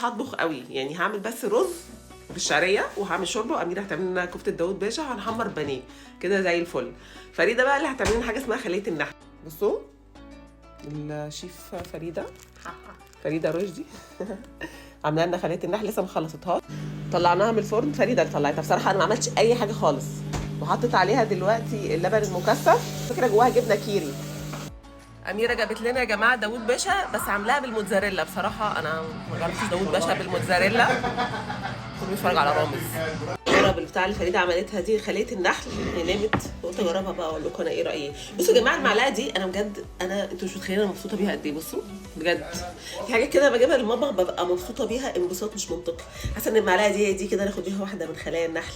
مش هطبخ قوي يعني، هعمل بس رز بالشعريه وهعمل شوربه، واميره هتعمل لنا كفته داوود باشا، وهنحمر بانيه كده زي الفل. فريده بقى اللي هتعمل لنا حاجه اسمها خليه النحل. بصوا الشيف فريده رشدي عامله لنا خليه النحل، لسه ما خلصتهاش، طلعناها من الفرن. فريده اللي طلعتها بصراحه، انا ما عملتش اي حاجه خالص، وحطيت عليها دلوقتي اللبن المكثف، فكره جواها جبنه كيري. اميره جابت لنا يا جماعه داوود باشا، بس عاملاها بالموتزاريلا. بصراحه انا ما جربتش داوود باشا بالموتزاريلا، كنت بتفرج على رامز. الجرب بتاع اللي فريده عملتها دي خليه النحل، هي نامت قلت اجربها بقى اقول لكم انا ايه رايي. بصوا يا جماعه المعلقه دي انا بجد، انتوا مش متخيلين انا مبسوطه بيها قد ايه. بصوا بجد في حاجات كده بجيبها للمطبخ ببقى مبسوطه بيها انبساط مش منطقي. حاسه ان المعلقه دي كده ناخد بيها واحده من خلايا النحل.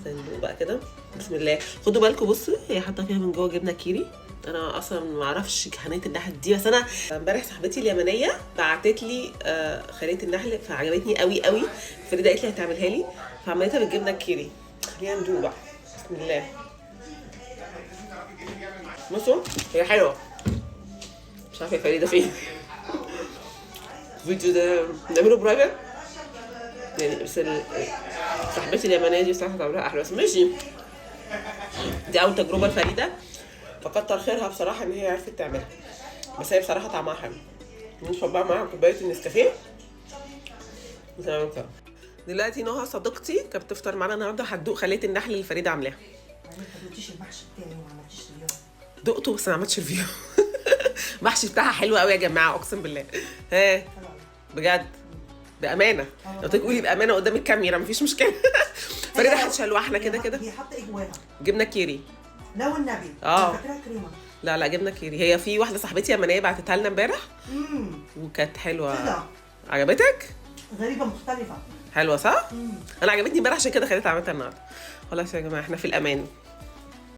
صندوق بقى كده، بسم الله. خدوا بالكم بصوا هي حاطه فيها من جوه جبنه كيري. انا اصلا ما اعرفش خليه النحل دي، بس انا امبارح صاحبتي اليمنيه بعتت لي خليه النحل فعجبتني قوي قوي. فريده قالت لي هتعملها لي، فعملتها بالجبنه الكيري. خلينا ندوق بقى، بسم الله. بصوا هي حلوه، مش عارفه فريده فين. الفيديو ده نعمله برايفت يعني، بس صاحبتي اليمنيه دي صراحه تعملها احلى، بس ماشي. دي اول تجربه لفريده، فكتر خيرها بصراحه ان هي عرفت تعملها، بس هي بصراحه طعمها حلو. نشرب بقى معاها كوبايه النسكافيه وتمام كده. دلوقتي نهى صديقتي كانت بتفطر معانا النهارده، هتدوق خليه النحل اللي فريده عاملاها. ما دقتيش المحشي بتاعي وما عملتيش ريفيو؟ دقته بس ما عملتش ريفيو. المحشي بتاعها حلو قوي يا جماعه اقسم بالله. ها بجد بامانه، لو تقولي بامانه قدام الكاميرا مفيش مشكله. فريده هتشلوحنا كده كده. هي حاطه ايه جواها؟ جبنه كيري. لا والنبي فاكراها كريمه. لا جبنه كيري. هي في واحده صاحبتي يمنيه بعتتها لنا امبارح وكانت حلوه كده. عجبتك؟ غريبه مختلفه، حلوه صح؟ انا عجبتني امبارح عشان كده خليتها عملتها النهارده. خلاص يا جماعه احنا في الامان.